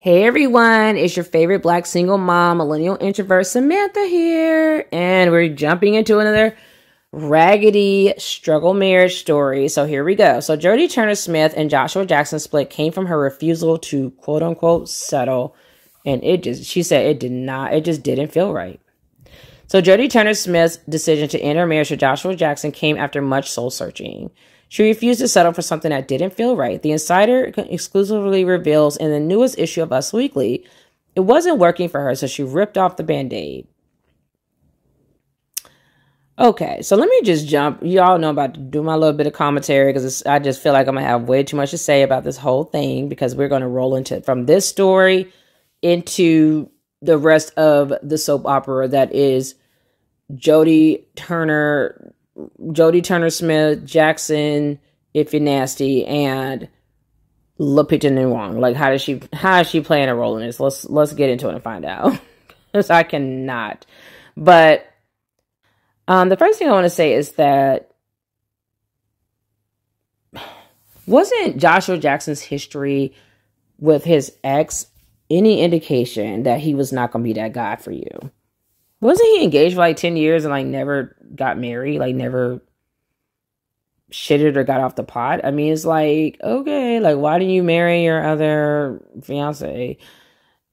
Hey everyone, it's your favorite black single mom, millennial introvert Samantha here, and we're jumping into another raggedy struggle marriage story. So here we go. So Jodie Turner-Smith and Joshua Jackson split came from her refusal to quote unquote settle, and she said it just didn't feel right. So Jodie Turner-Smith's decision to end her marriage to Joshua Jackson came after much soul searching. She refused to settle for something that didn't feel right. The Insider exclusively reveals in the newest issue of Us Weekly, it wasn't working for her, so she ripped off the Band-Aid. Okay, so let me just jump. Y'all know I'm about to do my little bit of commentary because I just feel like I'm going to have way too much to say about this whole thing because we're going to roll into from this story into the rest of the soap opera that is Jodie Turner-Smith, Jackson, If You're Nasty, and Lupita Nyong'o. Like, how is she playing a role in this? Let's get into it and find out. Because I cannot. But the first thing I want to say is that wasn't Joshua Jackson's history with his ex any indication that he was not going to be that guy for you? Wasn't he engaged for like 10 years and like never got married, like never shitted or got off the pot? I mean, it's like, okay, like why didn't you marry your other fiance?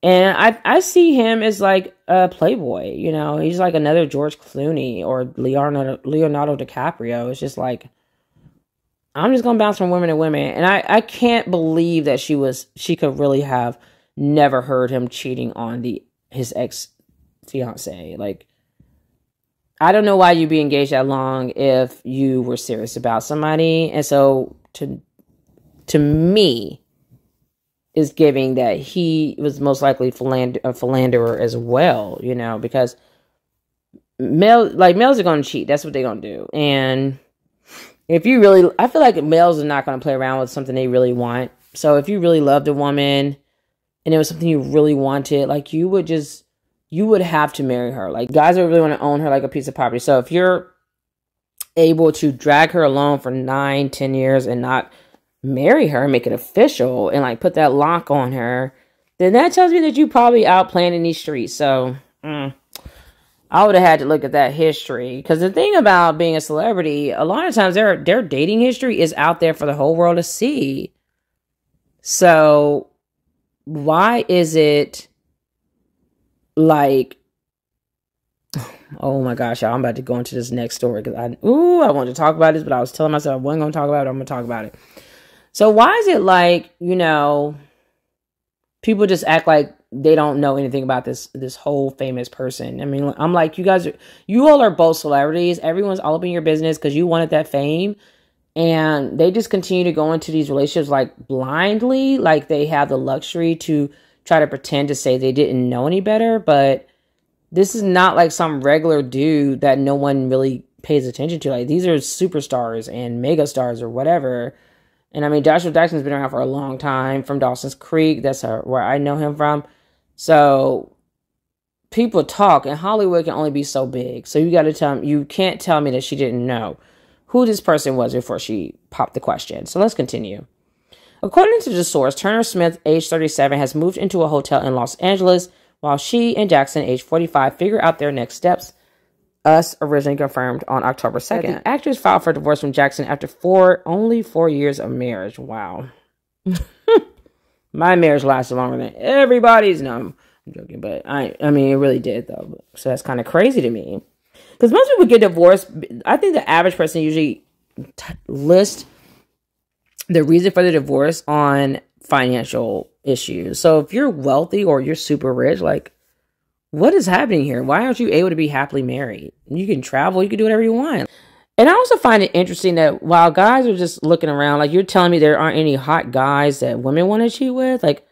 And I see him as like a playboy, you know, he's like another George Clooney or Leonardo DiCaprio. It's just like, I'm just going to bounce from women to women. And I can't believe that she could really have never heard him cheating on his ex fiance. Like, I don't know why you'd be engaged that long if you were serious about somebody. And so to me is giving that he was most likely a philanderer as well, you know, because males are going to cheat. That's what they're going to do. And I feel like males are not going to play around with something they really want. So if you really loved a woman and it was something you really wanted, like you would have to marry her. Like, guys would really want to own her like a piece of property. So if you're able to drag her along for 9-10 years and not marry her, make it official, and like put that lock on her, then that tells me that you probably out playing in these streets. So I would have had to look at that history, because the thing about being a celebrity, a lot of times their dating history is out there for the whole world to see. So why is it like, oh my gosh, y'all, I'm about to go into this next story because I wanted to talk about this, but I was telling myself I wasn't going to talk about it. I'm going to talk about it. So why is it like, you know, people just act like they don't know anything about this whole famous person? I mean, I'm like, you all are both celebrities. Everyone's all up in your business because you wanted that fame. And they just continue to go into these relationships like blindly, like they have the luxury to try to pretend to say they didn't know any better. But this is not like some regular dude that no one really pays attention to. Like, these are superstars and mega stars or whatever. And I mean, Joshua Jackson's been around for a long time, from Dawson's Creek. That's where I know him from. So people talk, and Hollywood can only be so big. So you can't tell me that she didn't know who this person was before she popped the question. So let's continue. According to the source, Turner-Smith, age 37, has moved into a hotel in Los Angeles while she and Jackson, age 45, figure out their next steps. Us originally confirmed on October 2nd. The actress filed for divorce from Jackson after only 4 years of marriage. Wow. My marriage lasted longer than everybody's. No, I'm joking, but I mean, it really did, though. So that's kind of crazy to me. Because most people get divorced. I think the average person usually lists the reason for the divorce on financial issues. So if you're wealthy or you're super rich, like, what is happening here? Why aren't you able to be happily married? You can travel, you can do whatever you want. And I also find it interesting that while guys are just looking around, like, you're telling me there aren't any hot guys that women want to cheat with? Like,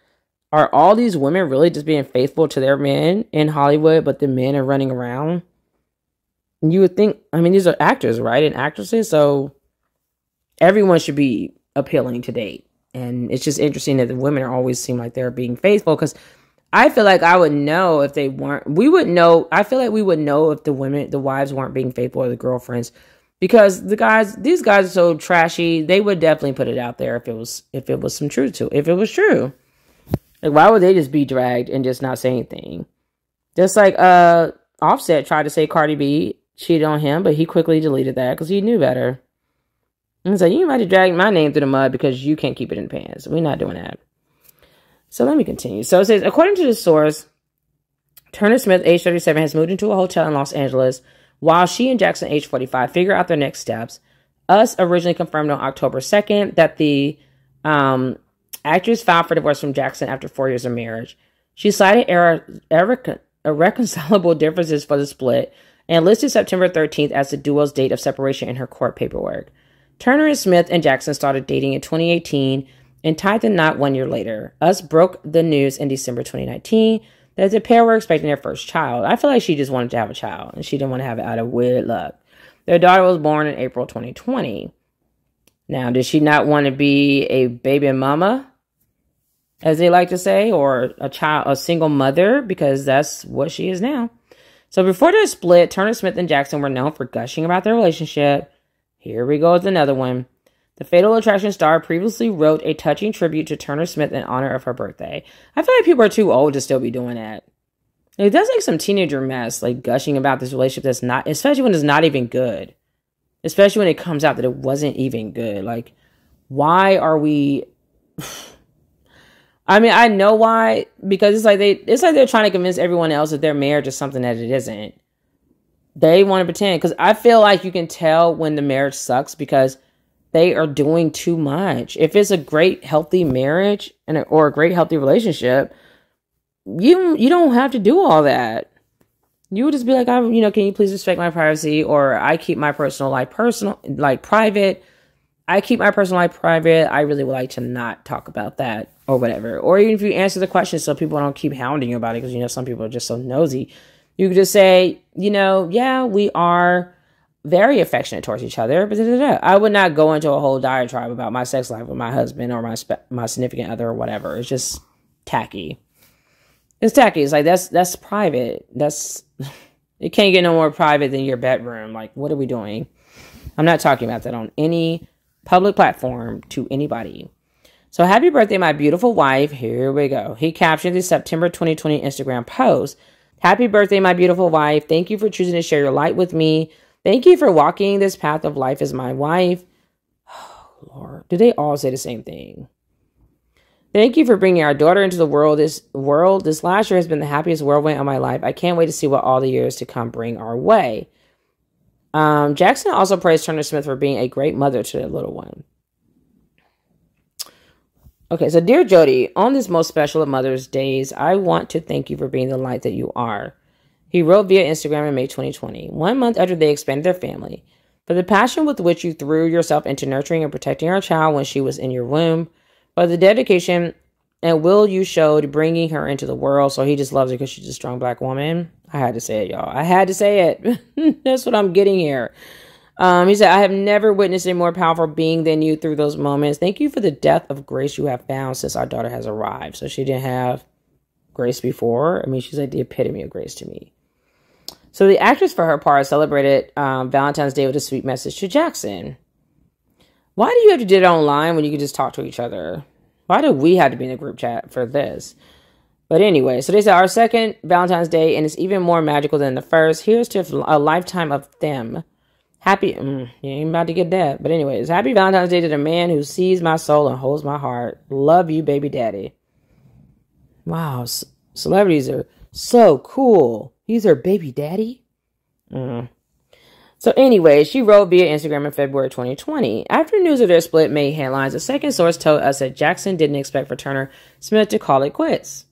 are all these women really just being faithful to their men in Hollywood, but the men are running around? You would think, I mean, these are actors, right? And actresses, so everyone should be appealing to date. And it's just interesting that the women always seem like they're being faithful, because I feel like I would know if they weren't. We would know. I feel like we would know if the wives weren't being faithful, or the girlfriends, because these guys are so trashy. They would definitely put it out there if it was some truth to it, if it was true. Like, why would they just be dragged and just not say anything? Just like Offset tried to say Cardi B cheated on him, but he quickly deleted that because he knew better. And so you might have dragged my name through the mud because you can't keep it in the pants. We're not doing that. So let me continue. So it says, according to the source, Turner-Smith, age 37, has moved into a hotel in Los Angeles while she and Jackson, age 45, figure out their next steps. Us originally confirmed on October 2nd that the actress filed for divorce from Jackson after 4 years of marriage. She cited irreconcilable differences for the split and listed September 13th as the duo's date of separation in her court paperwork. Turner-Smith and Jackson started dating in 2018 and tied the knot 1 year later. Us broke the news in December 2019 that the pair were expecting their first child. I feel like she just wanted to have a child, and she didn't want to have it out of weird luck. Their daughter was born in April 2020. Now, did she not want to be a baby mama, as they like to say, or a single mother, because that's what she is now? So before their split, Turner-Smith and Jackson were known for gushing about their relationship. Here we go with another one. The Fatal Attraction star previously wrote a touching tribute to Turner-Smith in honor of her birthday. I feel like people are too old to still be doing that. It does like some teenager mess, like gushing about this relationship that's not, especially when it's not even good. Especially when it comes out that it wasn't even good. Like, why are we... I mean, I know why, because it's like they're trying to convince everyone else that their marriage is something that it isn't. They want to pretend, because I feel like you can tell when the marriage sucks because they are doing too much. If it's a great, healthy marriage or a great, healthy relationship, you don't have to do all that. You would just be like, can you please respect my privacy? Or I keep my personal life private. I keep my personal life private. I really would like to not talk about that or whatever. Or even if you answer the question so people don't keep hounding you about it, because, some people are just so nosy. You could just say, yeah, we are very affectionate towards each other. But I would not go into a whole diatribe about my sex life with my husband or my significant other or whatever. It's just tacky. It's tacky. It's like, that's private. It can't get no more private than your bedroom. Like, what are we doing? I'm not talking about that on any public platform to anybody. So happy birthday, my beautiful wife. Here we go. He captioned the September 2020 Instagram post. Happy birthday, my beautiful wife. Thank you for choosing to share your light with me. Thank you for walking this path of life as my wife. Oh, Lord. Do they all say the same thing? Thank you for bringing our daughter into the world. This last year has been the happiest whirlwind of my life. I can't wait to see what all the years to come bring our way. Jackson also praised Turner-Smith for being a great mother to their little one. Okay, so dear Jodie, on this most special of Mother's Days, I want to thank you for being the light that you are. He wrote via Instagram in May 2020, 1 month after they expanded their family. For the passion with which you threw yourself into nurturing and protecting our child when she was in your womb, for the dedication and will you showed bringing her into the world. So he just loves her because she's a strong black woman. I had to say it, y'all. I had to say it. That's what I'm getting here. He said, I have never witnessed a more powerful being than you through those moments. Thank you for the depth of grace you have found since our daughter has arrived. So she didn't have grace before. I mean, she's like the epitome of grace to me. So the actress, for her part, celebrated Valentine's Day with a sweet message to Jackson. Why do you have to do it online when you can just talk to each other? Why do we have to be in a group chat for this? But anyway, so they said our second Valentine's Day, and it's even more magical than the first. Here's to a lifetime of them. Happy, you ain't about to get that. But anyways, happy Valentine's Day to the man who sees my soul and holds my heart. Love you, baby daddy. Wow, celebrities are so cool. He's her baby daddy. So anyway, she wrote via Instagram in February 2020. After news of their split made headlines, a second source told us that Jackson didn't expect for Turner-Smith to call it quits.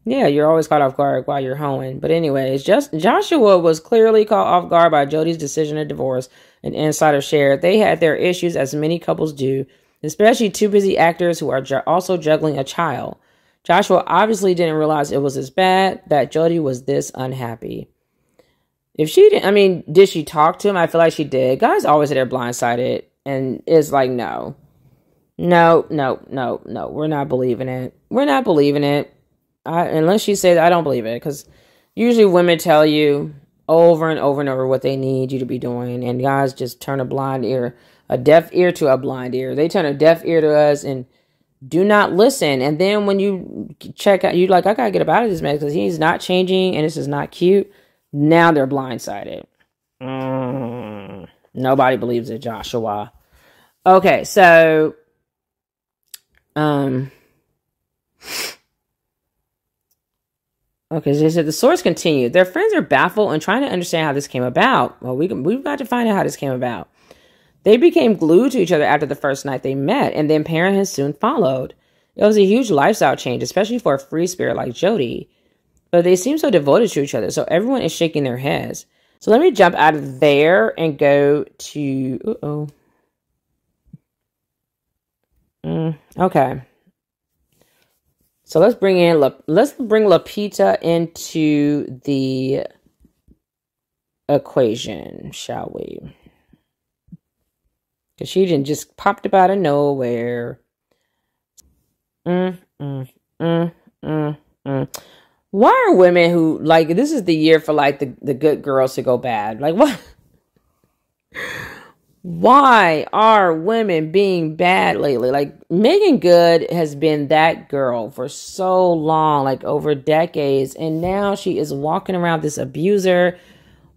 Yeah, you're always caught off guard while you're hoeing. But anyways, Joshua was clearly caught off guard by Jodie's decision to divorce. An insider shared they had their issues, as many couples do, especially two busy actors who are also juggling a child. Joshua obviously didn't realize it was as bad that Jodie was this unhappy. If she didn't, did she talk to him? I feel like she did. Guys always say they're blindsided, and it's like, no. We're not believing it. We're not believing it. Unless she says, I don't believe it, because usually women tell you over and over and over what they need you to be doing, and guys just turn a deaf ear to a blind ear. They turn a deaf ear to us and do not listen. And then when you check out, you're like, I gotta get up out of this man because he's not changing and this is not cute. Now they're blindsided. Nobody believes it, Joshua. Okay, so okay, so they said the source continued. Their friends are baffled and trying to understand how this came about. Well, we've got to find out how this came about. They became glued to each other after the first night they met, and then parenthood soon followed. It was a huge lifestyle change, especially for a free spirit like Jodie. But they seem so devoted to each other, so everyone is shaking their heads. So let me jump out of there and go to... okay. So let's bring Lupita into the equation, shall we? Because she didn't just popped up out of nowhere. Why are women who, like, this is the year for, like, the good girls to go bad? Like, what? Why are women being bad lately? Like, Megan Good has been that girl for so long, like over decades. And now she is walking around this abuser.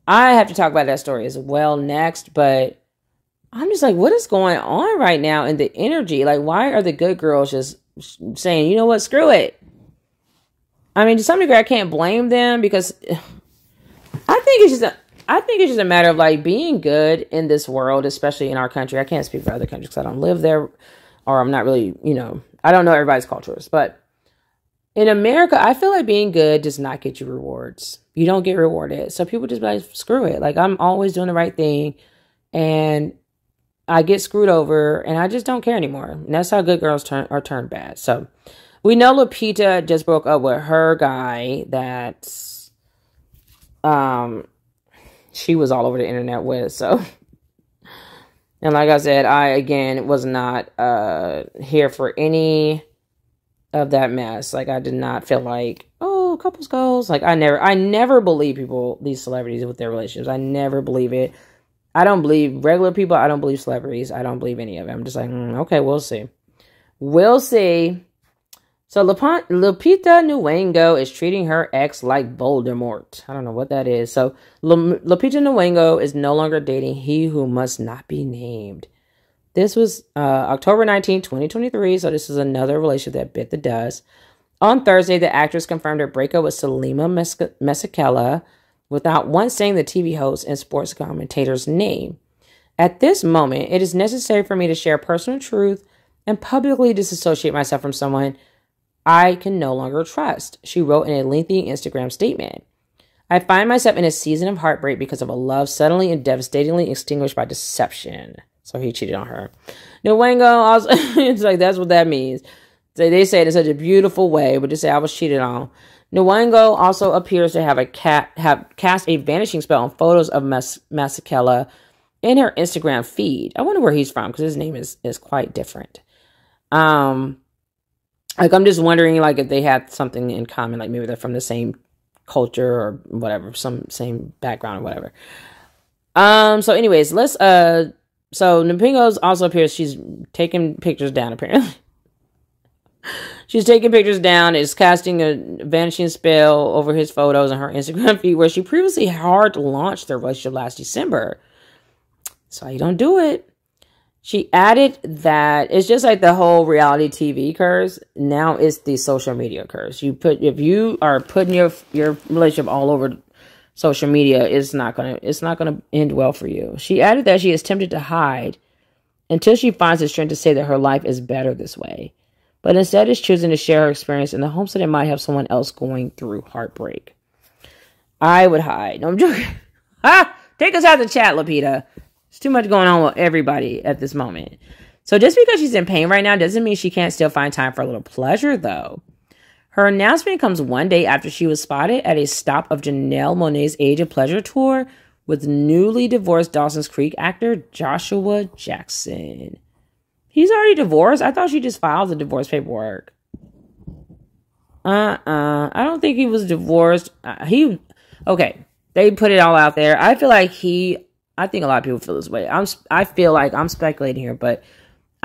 I have to talk about that story as well next. But I'm just like, what is going on right now in the energy? Like, why are the good girls just saying, you know what, screw it? I mean, to some degree, I can't blame them because I think it's just a matter of like being good in this world, especially in our country. I can't speak for other countries because I don't live there, or I'm not really, I don't know everybody's cultures. But in America, I feel like being good does not get you rewards. You don't get rewarded. So people just be like, screw it. Like, I'm always doing the right thing and I get screwed over and I just don't care anymore. And that's how good girls are turned bad. So we know Lupita just broke up with her guy that she was all over the internet with. So, and like I said, I again was not here for any of that mess. Like, I did not feel like, oh, couples goals. Like, I never believe people, these celebrities with their relationships. I never believe it. I don't believe regular people. I don't believe celebrities. I don't believe any of it. I'm just like, okay, we'll see. We'll see. So Lupita Nyong'o is treating her ex like Voldemort. I don't know what that is. So Lupita Nyong'o is no longer dating he who must not be named. This was October 19, 2023. So this is another relationship that bit the dust. On Thursday, the actress confirmed her breakup with Selma Messakhella without once saying the TV host and sports commentator's name. At this moment, it is necessary for me to share personal truth and publicly disassociate myself from someone I can no longer trust, she wrote in a lengthy Instagram statement. I find myself in a season of heartbreak because of a love suddenly and devastatingly extinguished by deception. So he cheated on her. Nyong'o also, it's like, that's what that means. They say it in such a beautiful way, but just say I was cheated on. Nyong'o also appears to have cast a vanishing spell on photos of Messakhella in her Instagram feed. I wonder where he's from because his name is quite different. Like, I'm just wondering, like, if they had something in common, like maybe they're from the same culture or whatever, some same background or whatever. So anyways, so Nyong'o also appears she's taking pictures down, apparently. She's taking pictures down, is casting a vanishing spell over his photos on her Instagram feed, where she previously hard launched their relationship last December. So you don't do it. She added that it's just like the whole reality TV curse. Now it's the social media curse. If you are putting your relationship all over social media, it's not gonna end well for you. She added that she is tempted to hide until she finds the strength to say that her life is better this way, but instead is choosing to share her experience in the hopes that it might help someone else going through heartbreak. I would hide. No, I'm joking. Take us out of the chat, Lupita. There's too much going on with everybody at this moment. So just because she's in pain right now doesn't mean she can't still find time for a little pleasure, though. Her announcement comes one day after she was spotted at a stop of Janelle Monáe's Age of Pleasure tour with newly divorced Dawson's Creek actor Joshua Jackson. He's already divorced? I thought she just filed the divorce paperwork. I don't think he was divorced. Okay, they put it all out there. I feel like I think a lot of people feel this way. I feel like I'm speculating here, but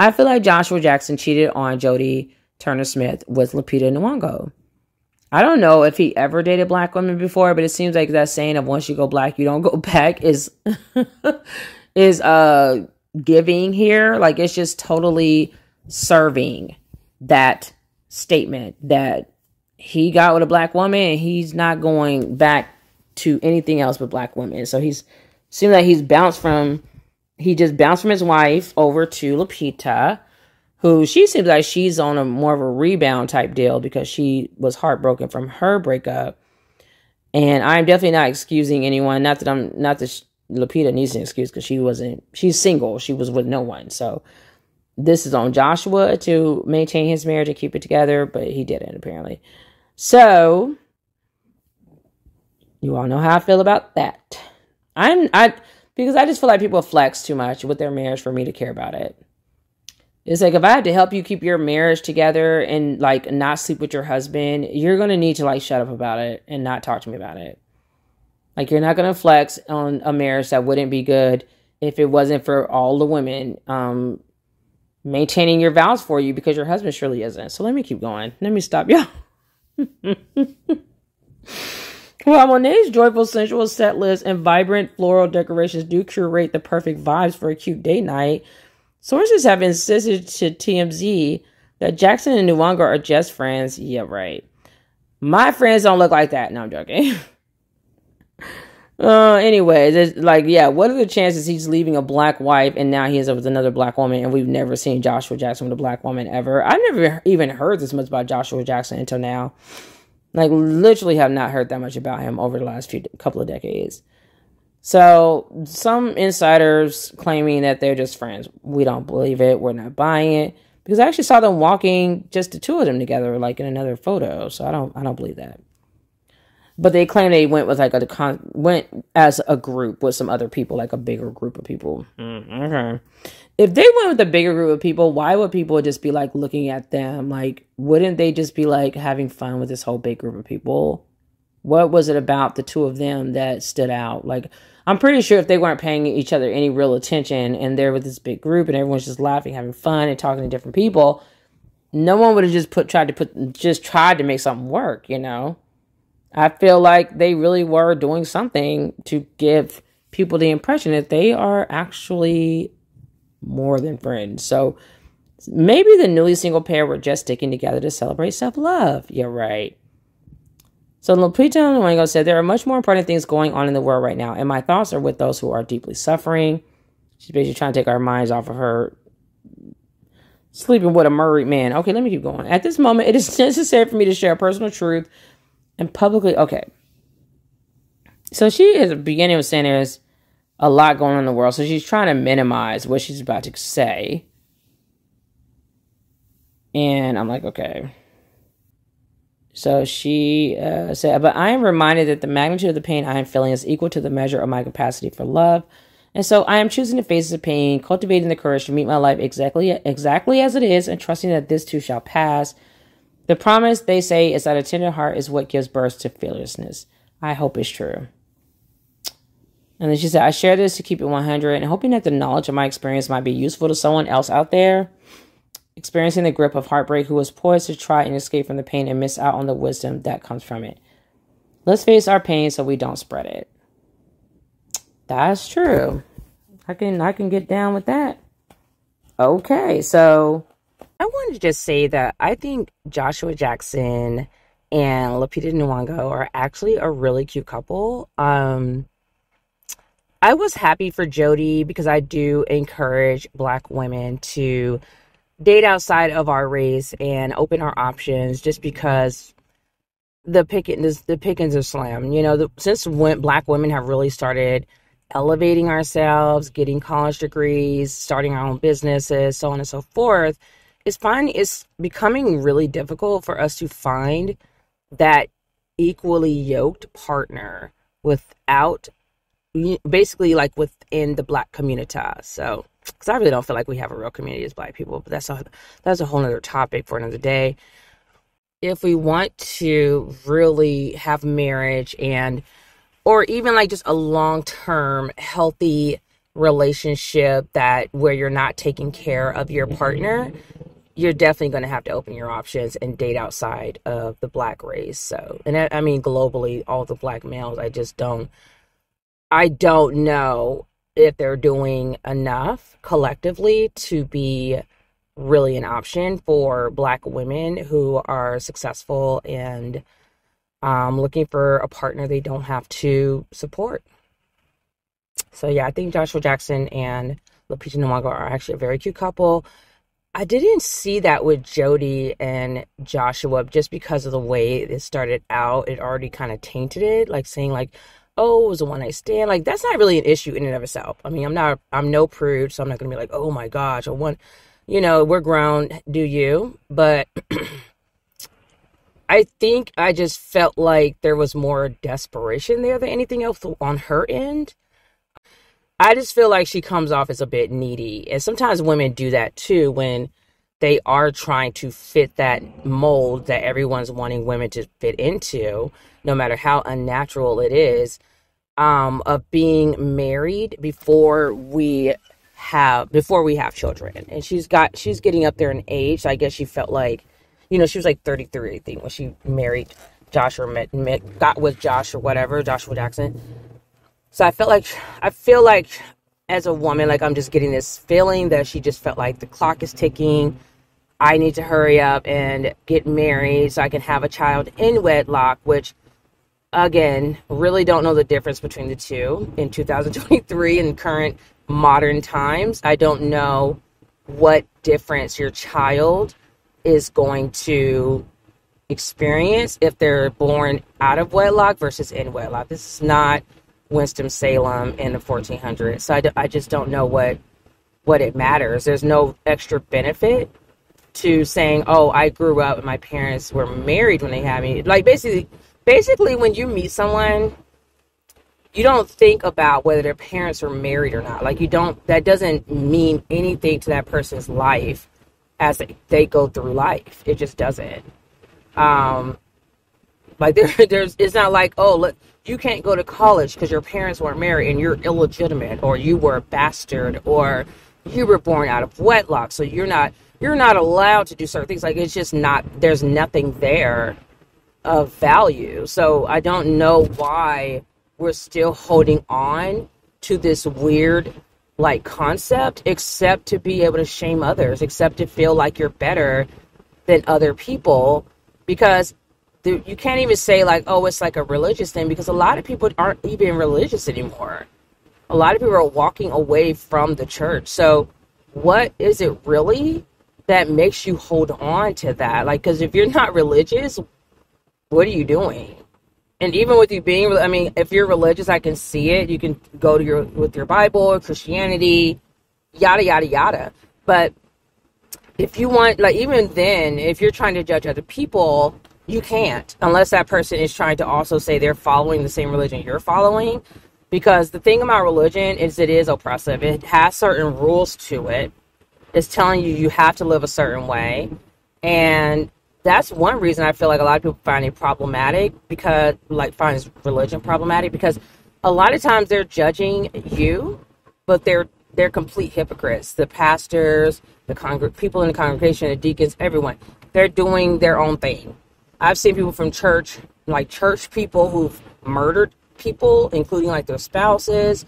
I feel like Joshua Jackson cheated on Jodie Turner-Smith with Lupita Nyong'o. I don't know if he ever dated black women before, but it seems like that saying of once you go black, you don't go back is giving here. Like, it's just totally serving that statement that he got with a black woman and he's not going back to anything else but black women. So seems like he just bounced from his wife over to Lupita, who she seems like she's on a more of a rebound type deal because she was heartbroken from her breakup. And I'm definitely not excusing anyone. Not that Lupita needs an excuse because she's single. She was with no one. So this is on Joshua to maintain his marriage and keep it together, but he didn't apparently. So you all know how I feel about that. Because I just feel like people flex too much with their marriage for me to care about it. It's like, if I had to help you keep your marriage together and like not sleep with your husband, you're going to need to like shut up about it and not talk to me about it. Like, you're not going to flex on a marriage that wouldn't be good if it wasn't for all the women maintaining your vows for you, because your husband surely isn't. So let me keep going. Let me stop y'all. Well, Monet's joyful, sensual set list and vibrant floral decorations do curate the perfect vibes for a cute date night. Sources have insisted to TMZ that Jackson and Nyong'o are just friends. Yeah, right. My friends don't look like that. No, I'm joking. Anyways, it's like, yeah, what are the chances he's leaving a black wife and now he ends up with another black woman, and we've never seen Joshua Jackson with a black woman ever? I never even heard this much about Joshua Jackson until now. Like, literally have not heard that much about him over the last couple of decades. So some insiders claiming that they're just friends. We don't believe it. We're not buying it, because I actually saw them walking, just the two of them together, like in another photo. So I don't believe that. But they claim they went with like went as a group with some other people, like a bigger group of people. Okay. If they went with a bigger group of people, why would people just be like looking at them? Like, wouldn't they just be like having fun with this whole big group of people? What was it about the two of them that stood out? Like, I'm pretty sure if they weren't paying each other any real attention and they're with this big group and everyone's just laughing, having fun and talking to different people, no one would have just tried to make something work, you know? I feel like they really were doing something to give people the impression that they are actually more than friends. So maybe the newly single pair were just sticking together to celebrate self-love. You're right. So Lupita Nyong'o said, there are much more important things going on in the world right now, and my thoughts are with those who are deeply suffering. She's basically trying to take our minds off of her sleeping with a married man. Okay, let me keep going. At this moment, it is necessary for me to share personal truth and publicly. Okay. So she, at the beginning, was saying there's a lot going on in the world. So she's trying to minimize what she's about to say. And I'm like, okay. So she said, but I am reminded that the magnitude of the pain I am feeling is equal to the measure of my capacity for love. And so I am choosing to face the pain, cultivating the courage to meet my life exactly as it is, and trusting that this too shall pass. The promise, they say, is that a tender heart is what gives birth to fearlessness. I hope it's true. And then she said, I share this to keep it 100 and hoping that the knowledge of my experience might be useful to someone else out there experiencing the grip of heartbreak who is poised to try and escape from the pain and miss out on the wisdom that comes from it. Let's face our pain so we don't spread it. That's true. I can get down with that. Okay, so I wanted to just say that I think Joshua Jackson and Lupita Nyong'o are actually a really cute couple. I was happy for Jodie because I do encourage Black women to date outside of our race and open our options, just because the pickings are slim. You know, since when Black women have really started elevating ourselves, getting college degrees, starting our own businesses, so on and so forth, it's becoming really difficult for us to find that equally yoked partner without, basically, like within the Black community. So, because I really don't feel like we have a real community as Black people, but that's a whole other topic for another day. If we want to really have marriage or even like just a long-term healthy relationship that where you're not taking care of your partner, you're definitely going to have to open your options and date outside of the Black race. So, and I mean, globally, all the Black males, I don't know if they're doing enough collectively to be really an option for Black women who are successful and looking for a partner they don't have to support. So yeah, I think Joshua Jackson and Lupita Nyong'o are actually a very cute couple. I didn't see that with Jodie and Joshua just because of the way it started out. It already kind of tainted it, like saying like, oh, it was a one night stand. Like, that's not really an issue in and of itself. I mean, I'm no prude, so I'm not going to be like, oh my gosh, we're grown, do you? But I think I just felt like there was more desperation there than anything else on her end. I just feel like she comes off as a bit needy. And sometimes women do that too when they are trying to fit that mold that everyone's wanting women to fit into, no matter how unnatural it is, of being married before we have children. And she's getting up there in age. So I guess she felt like, she was like 33, I think, when she married Josh or got with Josh or whatever, Joshua Jackson. So I feel like as a woman, like I'm just getting this feeling that she just felt like the clock is ticking. I need to hurry up and get married so I can have a child in wedlock, which, again, really don't know the difference between the two in 2023 in current modern times. I don't know what difference your child is going to experience if they're born out of wedlock versus in wedlock. This is not Winston-Salem in the 1400s. So I just don't know what it matters. There's no extra benefit to saying, oh, I grew up and my parents were married when they had me. Like basically when you meet someone, you don't think about whether their parents were married or not. Like that doesn't mean anything to that person's life as they go through life. It just doesn't. Like it's not like, oh, look, you can't go to college because your parents weren't married and you're illegitimate, or you were a bastard, or you were born out of wedlock, so you're not allowed to do certain things. Like, it's just not, there's nothing there of value. So I don't know why we're still holding on to this weird like concept, except to be able to shame others, except to feel like you're better than other people, because you can't even say like, oh, it's like a religious thing, because a lot of people aren't even religious anymore. A lot of people are walking away from the church. So what is it really that makes you hold on to that? Like, because if you're not religious, what are you doing? And even with you being, I mean, if you're religious, I can see it. You can go to with your Bible or Christianity, yada, yada, yada. But if you want, like, even then, if you're trying to judge other people, you can't, unless that person is trying to also say they're following the same religion you're following. Because the thing about religion is it is oppressive. It has certain rules to it. It's telling you have to live a certain way. And that's one reason I feel like a lot of people find it problematic, because, like, find religion problematic, because a lot of times they're judging you, but they're complete hypocrites. The pastors, the people in the congregation, the deacons, everyone, they're doing their own thing. I've seen people from church, like church people who've murdered people, including like their spouses.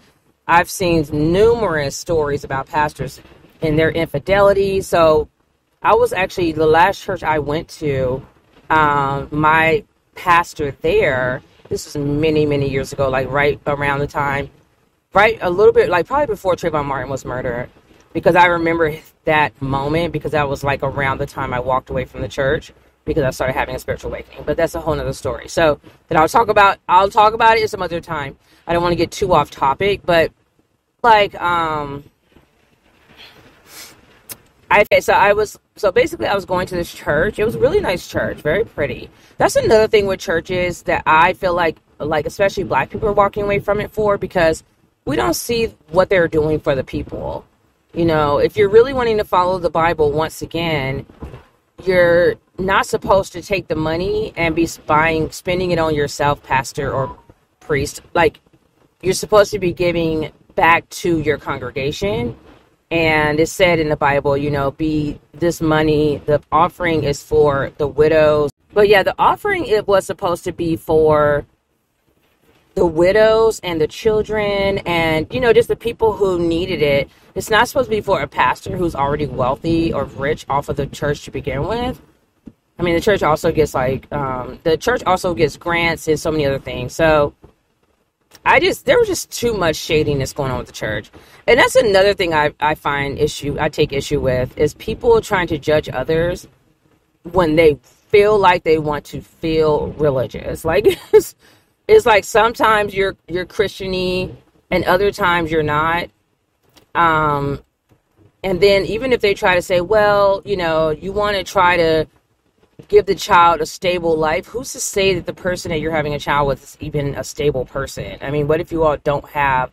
I've seen numerous stories about pastors and their infidelity. So I was actually, the last church I went to, my pastor there, this was many, many years ago, like right around the time, right a little bit, like probably before Trayvon Martin was murdered, because I remember that moment, because that was like around the time I walked away from the church, because I started having a spiritual awakening. But that's a whole nother story. So that I'll talk about it some other time. I don't want to get too off topic, but like, so basically I was going to this church. It was a really nice church, very pretty. That's another thing with churches that I feel like especially Black people are walking away from it for, because we don't see what they're doing for the people. You know, if you're really wanting to follow the Bible, once again, you're not supposed to take the money and be spending it on yourself, pastor or priest. Like, you're supposed to be giving back to your congregation. And it said in the Bible, be this money, the offering is for the widows. But yeah, the offering, it was supposed to be for the widows and the children and, just the people who needed it. It's not supposed to be for a pastor who's already wealthy or rich off of the church to begin with. I mean, the church also gets grants and so many other things. So there was just too much shadiness going on with the church. And that's another thing I take issue with, is people trying to judge others when they feel like they want to feel religious. Like, it's like sometimes you're Christian-y and other times you're not. And then even if they try to say, well, you want to try to give the child a stable life, who's to say that the person that you're having a child with is even a stable person? I mean, what if you all don't have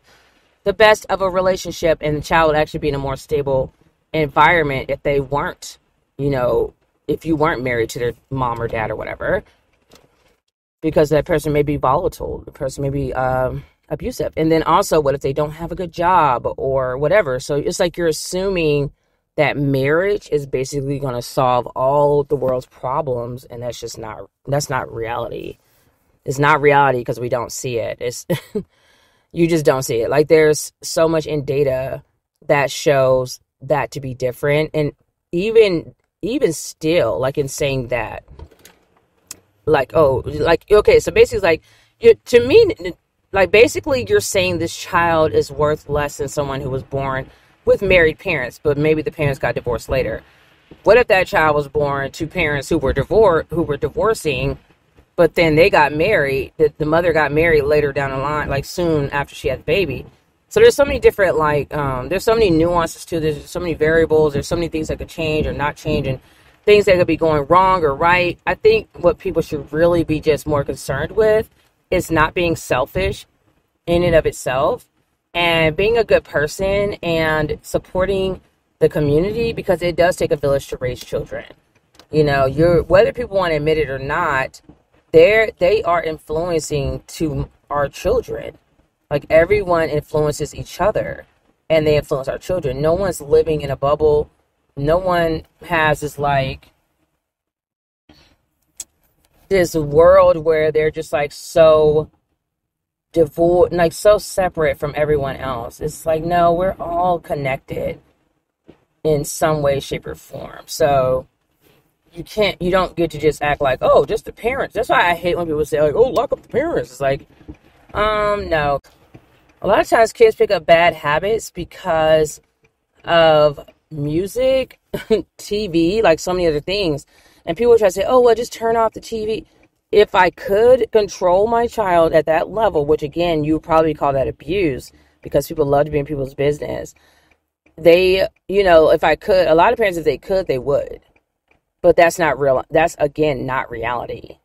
the best of a relationship and the child would actually be in a more stable environment if they weren't, if you weren't married to their mom or dad or whatever? Because that person may be volatile, the person may be abusive. And then also, what if they don't have a good job or whatever? So it's like you're assuming that marriage is basically going to solve all the world's problems, and that's not reality. It's not reality because we don't see it. It's you just don't see it. Like, there's so much in data that shows that to be different, and even still, like, in saying that, okay, so basically, to me, basically you're saying this child is worth less than someone who was born with married parents, but maybe the parents got divorced later. What if that child was born to parents who were divorcing, but then they got married, the mother got married later down the line, like soon after she had the baby? So there's so many different, there's so many nuances to this, there's so many variables, there's so many things that could change or not change, and things that could be going wrong or right. I think what people should really be just more concerned with is not being selfish in and of itself, and being a good person and supporting the community, because it does take a village to raise children. Whether people want to admit it or not, they are influencing to our children. Like, everyone influences each other, and they influence our children. No one's living in a bubble. No one has this world where they're just so devoid, so separate from everyone else. It's no, we're all connected in some way, shape, or form. So you don't get to just act like, oh, just the parents. That's why I hate when people say, oh, lock up the parents. It's no. A lot of times kids pick up bad habits because of music, TV, so many other things. And people try to say, oh, well, just turn off the TV. If I could control my child at that level, which again, you would probably call that abuse, because people love to be in people's business. If I could, a lot of parents, if they could, they would. But that's not real. That's, again, not reality.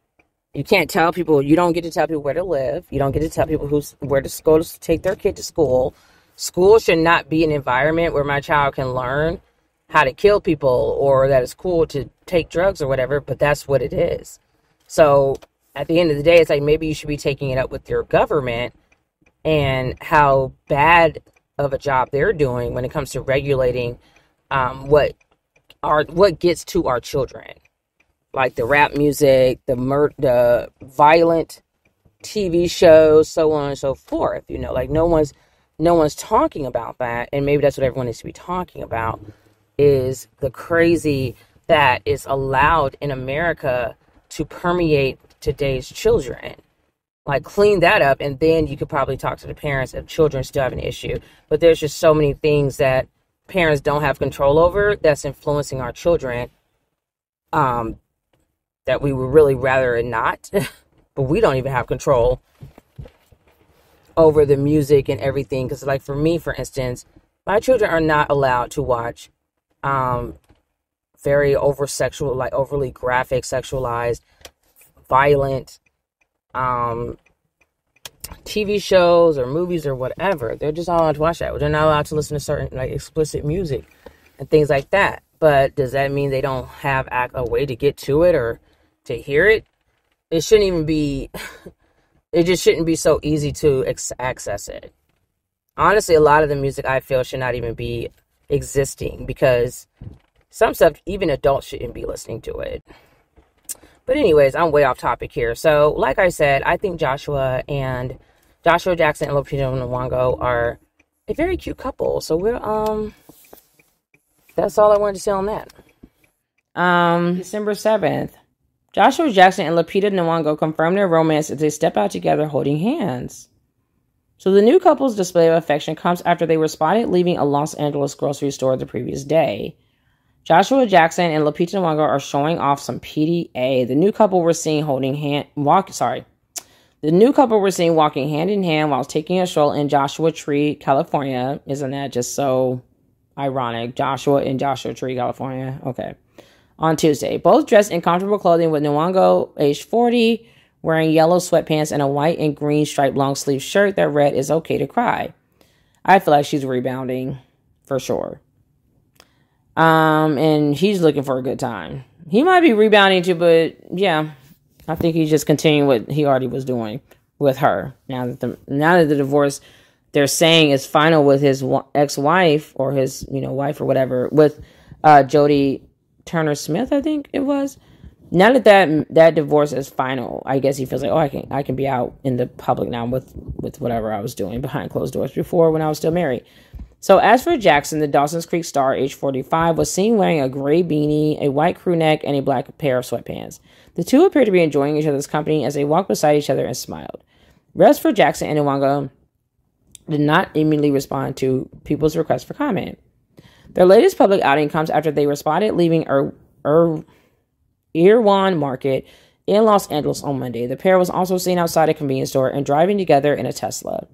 You can't tell people, you don't get to tell people where to live. You don't get to tell people where to go to take their kid to school. School should not be an environment where my child can learn how to kill people, or that it's cool to take drugs or whatever, but that's what it is. So at the end of the day, it's maybe you should be taking it up with your government and how bad of a job they're doing when it comes to regulating what gets to our children, like the rap music, the violent TV shows, so on and so forth. No one's talking about that, and maybe that's what everyone needs to be talking about, is the crazy that is allowed in America to permeate today's children. Clean that up, and then you could probably talk to the parents if children still have an issue. But there's just so many things that parents don't have control over that's influencing our children, that we would really rather not. But we don't even have control over the music and everything. Because for me, for instance, my children are not allowed to watch very overly graphic, sexualized, violent TV shows or movies or whatever. They're just not allowed to watch that. They're not allowed to listen to certain explicit music and things like that. But does that mean they don't have a way to get to it or to hear it? It shouldn't even be. It just shouldn't be so easy to access it. Honestly, a lot of the music I feel should not even be existing, because some stuff even adults shouldn't be listening to it. But anyways, I'm way off topic here. So like I said, I think Joshua Jackson and Lupita Nyong'o are a very cute couple. So we're that's all I wanted to say on that. December 7th, Joshua Jackson and Lupita Nyong'o confirmed their romance as they step out together holding hands. So the new couple's display of affection comes after they were spotted leaving a Los Angeles grocery store the previous day. Joshua Jackson and Lupita Nyong'o are showing off some PDA. The new couple were seen walking hand in hand while taking a stroll in Joshua Tree, California. Isn't that just so ironic? Joshua in Joshua Tree, California. Okay. On Tuesday, both dressed in comfortable clothing, with Nyong'o, age 40, wearing yellow sweatpants and a white and green striped long sleeve shirt that read "It's okay to cry." I feel like she's rebounding for sure. And he's looking for a good time. He might be rebounding too, but yeah, I think he's just continuing what he already was doing with her. Now that the divorce they're saying is final with his ex-wife, or his wife or whatever, with Jodie TurnerSmith, I think it was. Now that divorce is final, I guess he feels like, I can be out in the public now with whatever I was doing behind closed doors before, when I was still married. So as for Jackson, the Dawson's Creek star, age 45, was seen wearing a gray beanie, a white crew neck, and a black pair of sweatpants. The two appeared to be enjoying each other's company as they walked beside each other and smiled. As for Jackson and Nyong'o did not immediately respond to people's requests for comment. Their latest public outing comes after they were spotted leaving Irwan Market in Los Angeles on Monday. The pair was also seen outside a convenience store and driving together in a Tesla.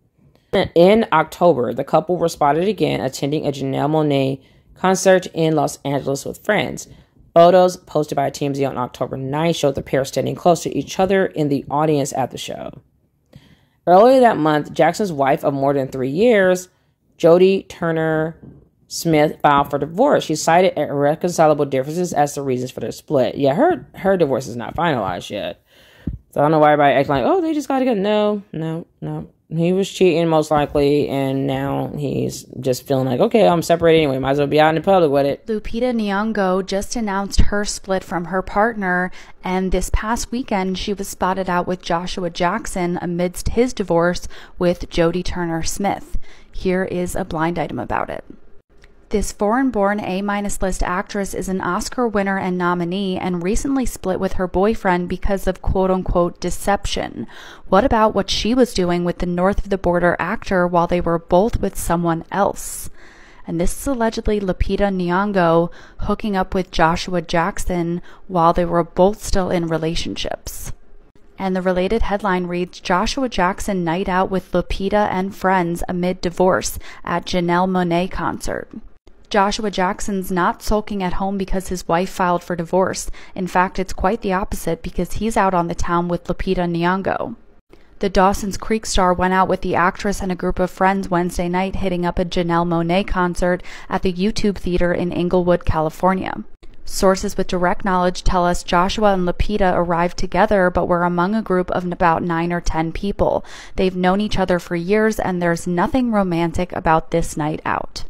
In October, the couple were spotted again attending a Janelle Monáe concert in Los Angeles with friends. Photos posted by TMZ on October 9th showed the pair standing close to each other in the audience at the show. Earlier that month, Jackson's wife of more than 3 years, Jodie Turner-Smith, filed for divorce. She cited irreconcilable differences as the reasons for their split. Yeah, her divorce is not finalized yet. So I don't know why everybody acting like, they just got together. No. He was cheating most likely, and now he's just feeling like, okay, I'm separated anyway. Might as well be out in the public with it. Lupita Nyong'o just announced her split from her partner, and this past weekend she was spotted out with Joshua Jackson amidst his divorce with Jodie Turner-Smith. Here is a blind item about it. This foreign-born A-list actress is an Oscar winner and nominee, and recently split with her boyfriend because of quote-unquote deception. What about what she was doing with the north-of-the-border actor while they were both with someone else? And this is allegedly Lupita Nyong'o hooking up with Joshua Jackson while they were both still in relationships. And the related headline reads, Joshua Jackson night out with Lupita and friends amid divorce at Janelle Monáe concert. Joshua Jackson's not sulking at home because his wife filed for divorce. In fact, it's quite the opposite, because he's out on the town with Lupita Nyong'o. The Dawson's Creek star went out with the actress and a group of friends Wednesday night, hitting up a Janelle Monáe concert at the YouTube Theater in Inglewood, California. Sources with direct knowledge tell us Joshua and Lupita arrived together, but were among a group of about 9 or 10 people. They've known each other for years, and there's nothing romantic about this night out.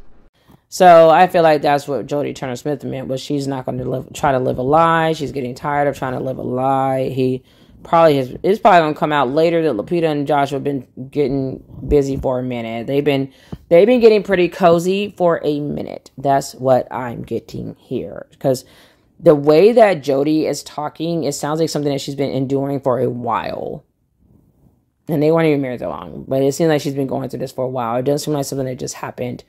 So I feel like that's what Jodie TurnerSmith meant, was she's not going to try to live a lie. She's getting tired of trying to live a lie. It's probably going to come out later that Lupita and Joshua have been getting busy for a minute. They've been getting pretty cozy for a minute. That's what I'm getting here. Because the way that Jodie is talking, it sounds like something that she's been enduring for a while. And they weren't even married that long. But it seems like she's been going through this for a while. It doesn't seem like something that just happened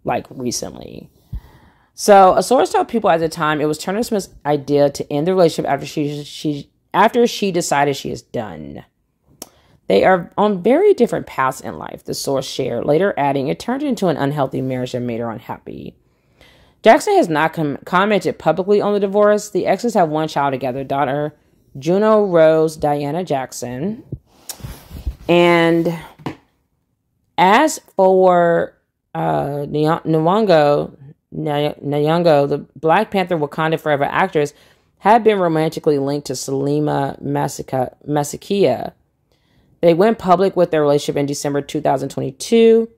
like recently. So a source told People at the time it was Turner-Smith's idea to end the relationship after she decided she is done. They are on very different paths in life, the source shared, later adding it turned into an unhealthy marriage that made her unhappy. Jackson has not commented publicly on the divorce. The exes have one child together, daughter Juno Rose Diana Jackson. And as for Nyong'o, the Black Panther Wakanda Forever actress, had been romantically linked to Selma Masekia. They went public with their relationship in December 2022.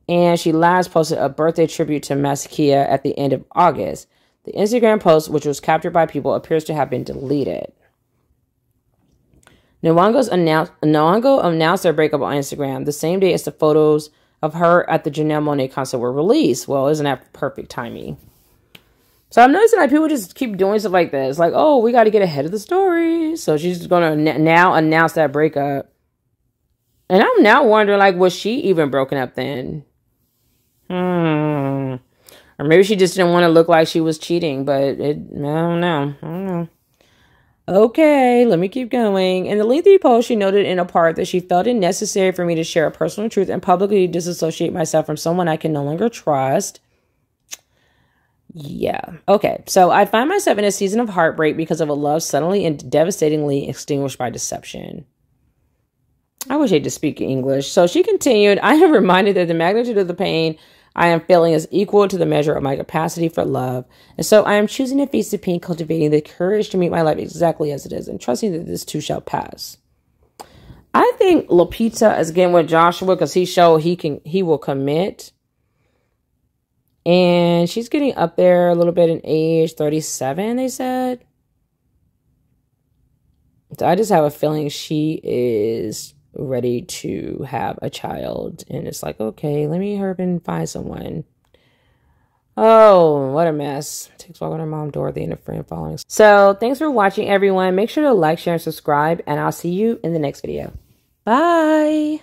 And she last posted a birthday tribute to Maskia at the end of August. The Instagram post, which was captured by people, appears to have been deleted. Nwango announced their breakup on Instagram the same day as the photos of her at the Janelle Monáe concert were released. Well, isn't that perfect timing? So I'm noticing that people just keep doing stuff like this. Like, oh, we got to get ahead of the story. So she's going to now announce that breakup. And I'm now wondering, like, was she even broken up then? Or maybe she just didn't want to look like she was cheating. But I don't know. Okay, let me keep going. In the lengthy post, she noted in a part that she felt it necessary for me to share a personal truth and publicly disassociate myself from someone I can no longer trust. Yeah. Okay. So I find myself in a season of heartbreak because of a love suddenly and devastatingly extinguished by deception. I wish I could speak English. So she continued, I am reminded that the magnitude of the pain I am feeling is equal to the measure of my capacity for love. And so I am choosing to face the pain, cultivating the courage to meet my life exactly as it is and trusting that this too shall pass. I think Lupita is getting with Joshua because he showed he will commit. And she's getting up there a little bit in age, 37, they said. So I just have a feeling she is ready to have a child. And it's like, okay, let me hurry and find someone. Oh, what a mess. Takes walk with her mom, Dorothy, and a friend following. So thanks for watching, everyone. Make sure to like, share, and subscribe. And I'll see you in the next video. Bye.